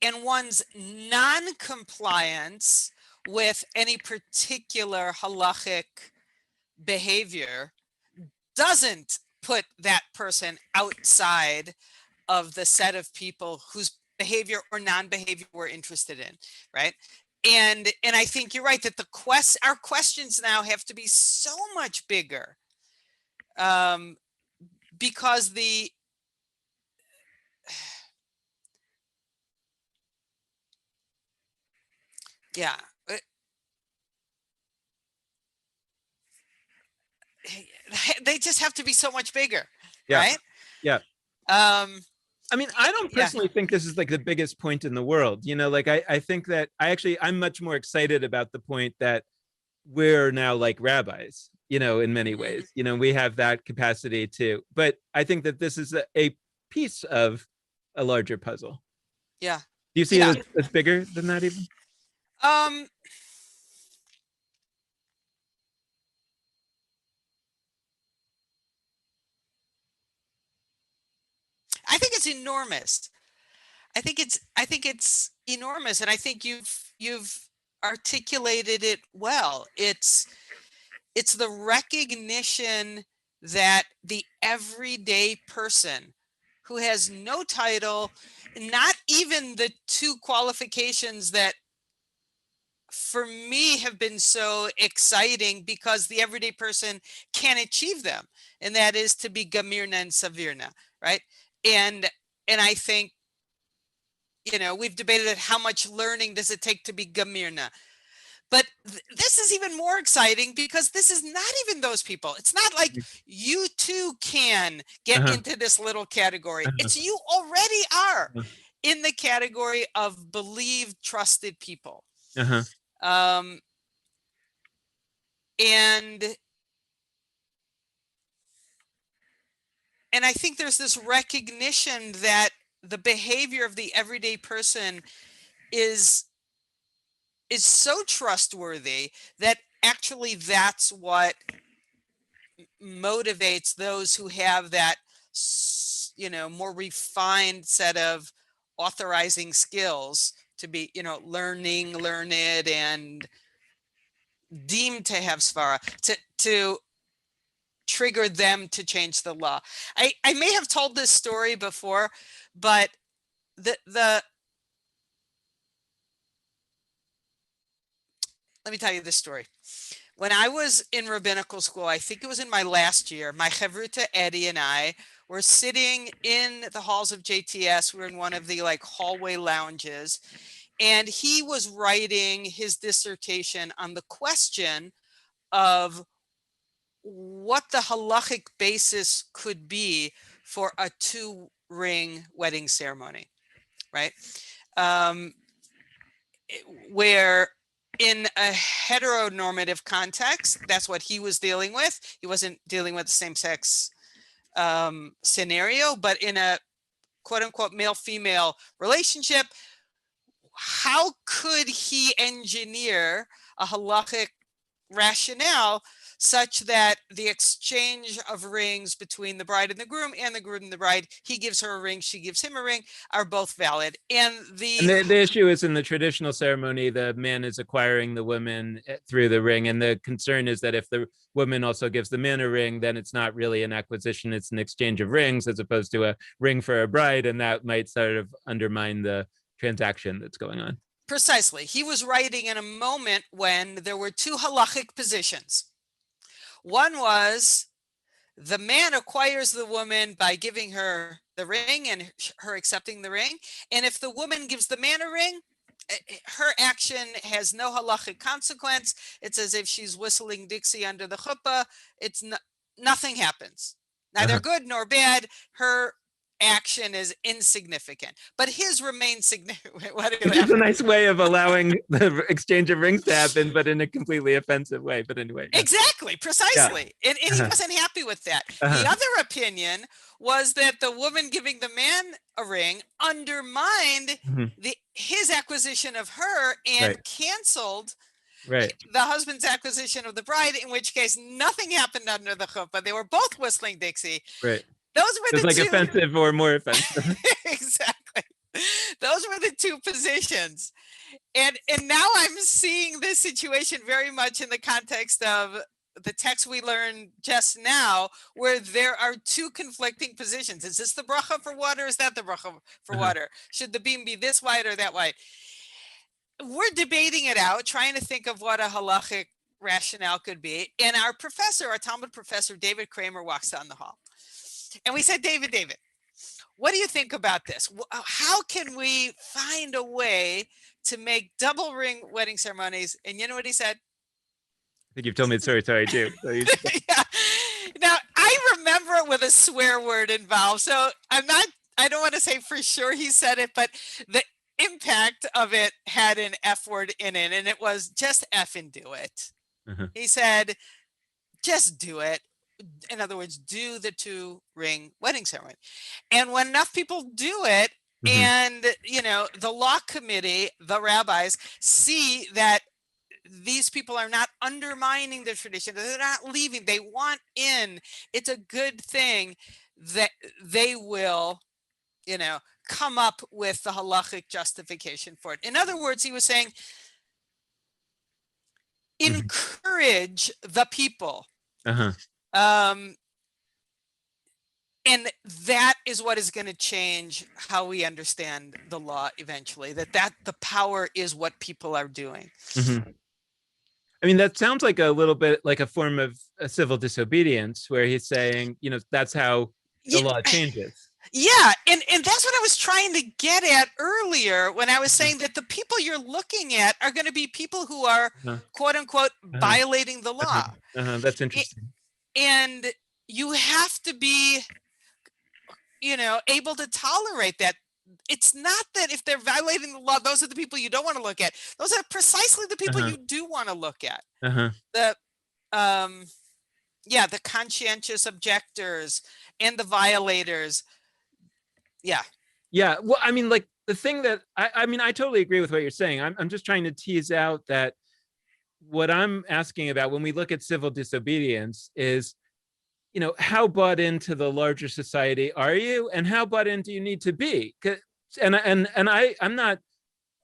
and one's non-compliance with any particular halachic behavior doesn't put that person outside of the set of people whose behavior or non-behavior we're interested in, right? And I think you're right that our questions now have to be so much bigger, because yeah, they just have to be so much bigger, Yeah. right? Yeah. I mean, I don't personally think this is like the biggest point in the world. Like I think that I'm much more excited about the point that we're now like rabbis, in many ways. We have that capacity too. But I think that this is a piece of a larger puzzle. Yeah. Do you see it as bigger than that even? I think it's enormous. I think it's enormous, and I think you've articulated it well. It's the recognition that the everyday person who has no title, not even the two qualifications that for me have been so exciting because the everyday person can achieve them, and that is to be gamirna and savirna, right? And I think, we've debated how much learning does it take to be gamirna. But this is even more exciting because this is not even those people. It's not like you too can get into this little category. It's you already are in the category of believed, trusted people. And I think there's this recognition that the behavior of the everyday person is so trustworthy that actually that's what motivates those who have that, more refined set of authorizing skills to be, learned and deemed to have svara, to trigger them to change the law. I may have told this story before, but let me tell you this story. When I was in rabbinical school, I think it was in my last year, my chavruta Eddie and I were sitting in the halls of JTS. We were in one of the hallway lounges, and he was writing his dissertation on the question of what the halachic basis could be for a 2-ring wedding ceremony, right? Where in a heteronormative context, that's what he was dealing with. He wasn't dealing with the same-sex scenario, but in a quote-unquote male-female relationship, how could he engineer a halachic rationale such that the exchange of rings between the bride and the groom and the bride, he gives her a ring, she gives him a ring, are both valid. And the issue is in the traditional ceremony, the man is acquiring the woman through the ring. And the concern is that if the woman also gives the man a ring, then it's not really an acquisition, it's an exchange of rings as opposed to a ring for a bride. And that might sort of undermine the transaction that's going on. Precisely. He was writing in a moment when there were two halachic positions. One was the man acquires the woman by giving her the ring and her accepting the ring. And if the woman gives the man a ring, her action has no halachic consequence. It's as if she's whistling Dixie under the chuppah. It's nothing happens. Neither good nor bad. Her action is insignificant, but his remains significant. It's a nice way of allowing the exchange of rings to happen, but in a completely offensive way. But anyway, exactly, precisely. Yeah. And he wasn't happy with that. The other opinion was that the woman giving the man a ring undermined his acquisition of her and canceled the husband's acquisition of the bride, in which case nothing happened under the chuppah. They were both whistling Dixie. Right. Those were the two. Offensive or more offensive. Exactly. Those were the two positions. And now I'm seeing this situation very much in the context of the text we learned just now, where there are two conflicting positions. Is this the bracha for water? Is that the bracha for water? Should the beam be this wide or that wide? We're debating it out, trying to think of what a halachic rationale could be. And our professor, our Talmud professor, David Kramer, walks down the hall. And we said, David, what do you think about this? How can we find a way to make double ring wedding ceremonies? And you know what he said? I think you've told me the story, so I do. So yeah. Now, I remember it with a swear word involved. So I don't want to say for sure he said it, but the impact of it had an F word in it, and it was just F and do it. He said, just do it. In other words, do the 2-ring wedding ceremony. And when enough people do it, and, the law committee, the rabbis, see that these people are not undermining the tradition, they're not leaving, they want in, it's a good thing, that they will, come up with the halachic justification for it. In other words, he was saying, encourage the people. And that is what is going to change how we understand the law eventually, that the power is what people are doing. I mean, that sounds like a little bit like a form of a civil disobedience, where he's saying, that's how the law changes. Yeah, and that's what I was trying to get at earlier when I was saying that the people you're looking at are going to be people who are, quote unquote, violating the law. That's interesting. And you have to be, able to tolerate that. It's not that if they're violating the law, those are the people you don't want to look at. Those are precisely the people you do want to look at. The conscientious objectors and the violators. Yeah. Well, I mean, like the thing that I totally agree with what you're saying. I'm just trying to tease out that what I'm asking about when we look at civil disobedience is, how bought into the larger society are you, and how bought in do you need to be? And I'm not.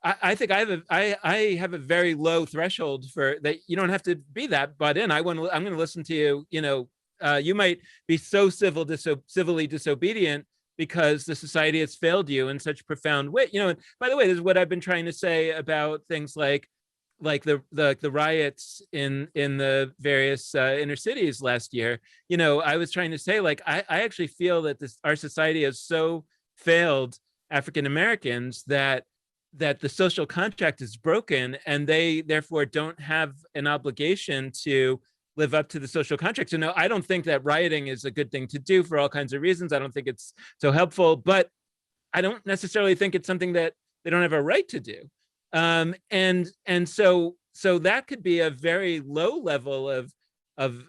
I think I have a very low threshold for that. You don't have to be that bought in. I'm going to listen to you. You might be so civilly disobedient because the society has failed you in such profound way. And by the way, this is what I've been trying to say about things like the riots in the various inner cities last year. I was trying to say, like, I actually feel that our society has so failed African Americans that the social contract is broken, and they therefore don't have an obligation to live up to the social contract. So no, I don't think that rioting is a good thing to do for all kinds of reasons. I don't think it's so helpful, but I don't necessarily think it's something that they don't have a right to do. And so that could be a very low level of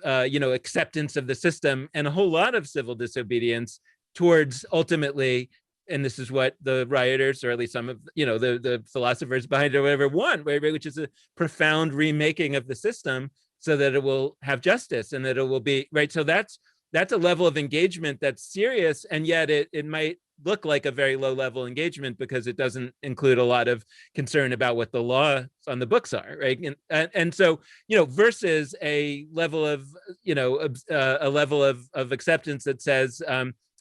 acceptance of the system, and a whole lot of civil disobedience towards ultimately, and this is what the rioters, or at least some of the philosophers behind it or whatever, want, which is a profound remaking of the system so that it will have justice and that it will be right. So that's a level of engagement that's serious, and yet it might look like a very low level engagement because it doesn't include a lot of concern about what the laws on the books are, right? And so versus a level of of acceptance that says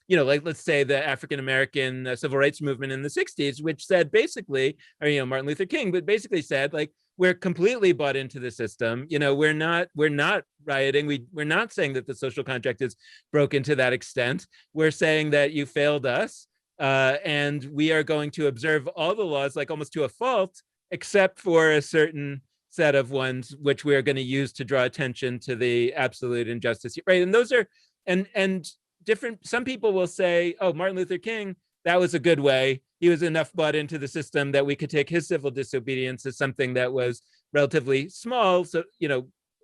like, let's say the African American civil rights movement in the 60s, which said basically, or Martin Luther King, but basically said, like, we're completely bought into the system. We're not rioting. We're not saying that the social contract is broken to that extent. We're saying that you failed us, and we are going to observe all the laws, like almost to a fault, except for a certain set of ones which we are going to use to draw attention to the absolute injustice, right? And those are and different. Some people will say, "Oh, Martin Luther King, that was a good way. He was enough bought into the system that we could take his civil disobedience as something that was relatively small." So,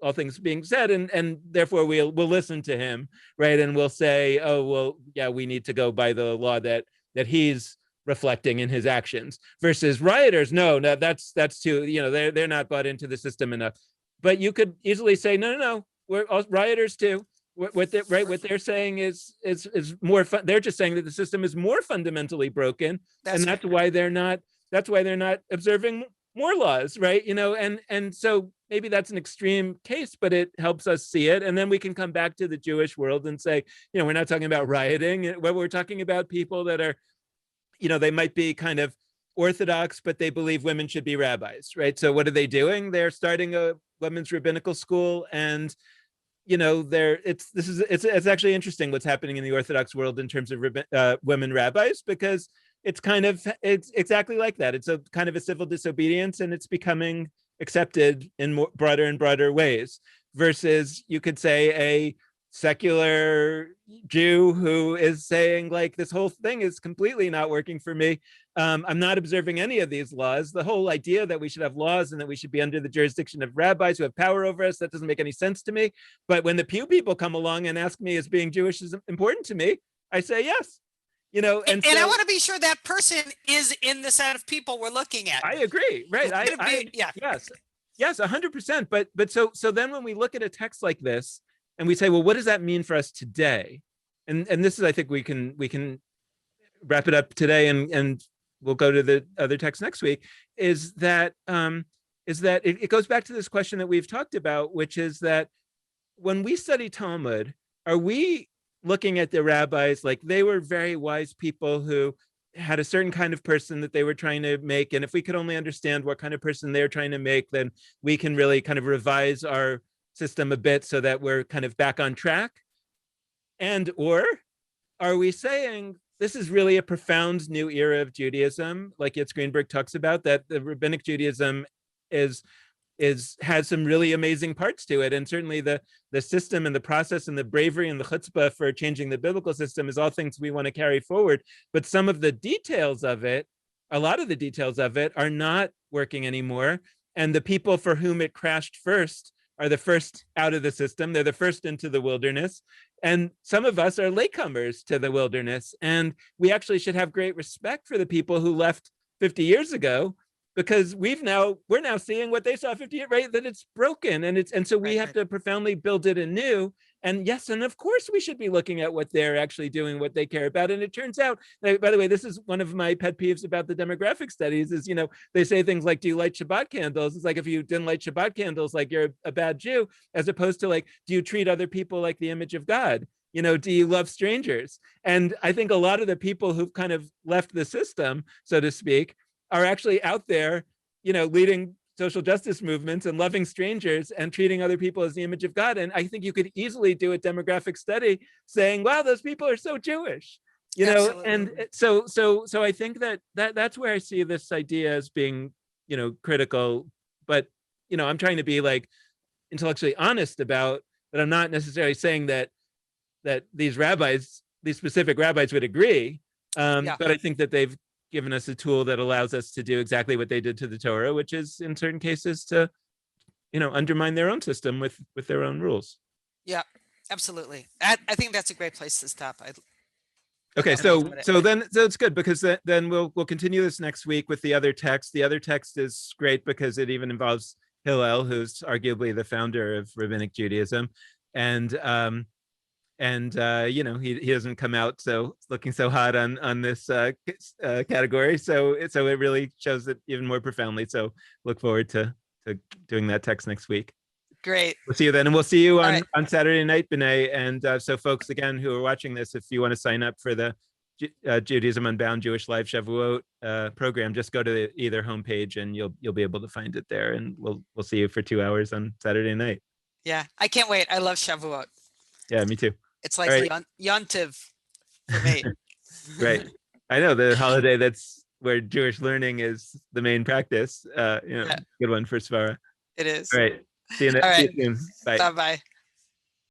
all things being said, and therefore we'll listen to him, right? And we'll say, "Oh, well, yeah, we need to go by the law that he's reflecting in his actions." Versus rioters, no, that's too, they're not bought into the system enough. But you could easily say, no, we're all rioters too. what they're saying is more fun. They're just saying that the system is more fundamentally broken, and that's why they're not observing more laws, right? And so maybe that's an extreme case, but it helps us see it. And then we can come back to the Jewish world and say, we're not talking about rioting. We're talking about people that are, they might be kind of Orthodox, but they believe women should be rabbis, right? So what are they doing? They're starting a women's rabbinical school, and it's actually interesting what's happening in the Orthodox world in terms of women rabbis, because it's exactly like that. It's a kind of a civil disobedience, and it's becoming accepted in broader and broader ways, versus you could say a secular Jew who is saying, like, this whole thing is completely not working for me. I'm not observing any of these laws. The whole idea that we should have laws and that we should be under the jurisdiction of rabbis who have power over us, that doesn't make any sense to me. But when the Pew people come along and ask me, is being Jewish is important to me, I say yes. And I want to be sure that person is in the set of people we're looking at. I agree, right? Yes, 100%. But so then when we look at a text like this and we say, well, what does that mean for us today? And this is, I think we can wrap it up today, and we'll go to the other text next week. Is that it goes back to this question that we've talked about, which is that when we study Talmud, are we looking at the rabbis like they were very wise people who had a certain kind of person that they were trying to make, and if we could only understand what kind of person they're trying to make, then we can really kind of revise our system a bit so that we're kind of back on track? And or are we saying this is really a profound new era of Judaism, like Yitz Greenberg talks about, that the rabbinic Judaism has some really amazing parts to it, and certainly the system and the process and the bravery and the chutzpah for changing the biblical system is all things we want to carry forward. But some of the details of it, a lot of the details of it, are not working anymore, and the people for whom it crashed first are the first out of the system. They're the first into the wilderness. And some of us are latecomers to the wilderness. And we actually should have great respect for the people who left 50 years ago, because we're now seeing what they saw 50 years, right? That it's broken. And so we have to profoundly build it anew. And yes, and of course we should be looking at what they're actually doing, what they care about. And it turns out, by the way, this is one of my pet peeves about the demographic studies is, they say things like, do you light Shabbat candles? It's like, if you didn't light Shabbat candles, like you're a bad Jew, as opposed to like, do you treat other people like the image of God? Do you love strangers? And I think a lot of the people who've kind of left the system, so to speak, are actually out there, leading social justice movements and loving strangers and treating other people as the image of God. And I think you could easily do a demographic study saying, wow, those people are so Jewish, Absolutely. And so I think that's where I see this idea as being, critical. But, I'm trying to be like intellectually honest about that. I'm not necessarily saying that these specific rabbis would agree. But I think that they've given us a tool that allows us to do exactly what they did to the Torah, which is in certain cases to, undermine their own system with their own rules. Yeah, absolutely. I think that's a great place to stop. Okay, so it's good, because then we'll continue this next week with the other text. The other text is great because it even involves Hillel, who's arguably the founder of rabbinic Judaism, and he doesn't come out so looking so hot on this category, so it really shows it even more profoundly. So look forward to doing that text next week. Great. We'll see you then, and we'll see you on Saturday night, B'nai. And so folks, again, who are watching this, if you want to sign up for the Judaism Unbound Jewish Live Shavuot program, just go to either homepage and you'll be able to find it there, and we'll see you for 2 hours on Saturday night. Yeah, I can't wait. I love Shavuot. Yeah, me too. It's like Yontiv for me. Right. I know, the holiday that's where Jewish learning is the main practice. Good one for Svara. It is. All right. See you soon. Bye. Bye-bye.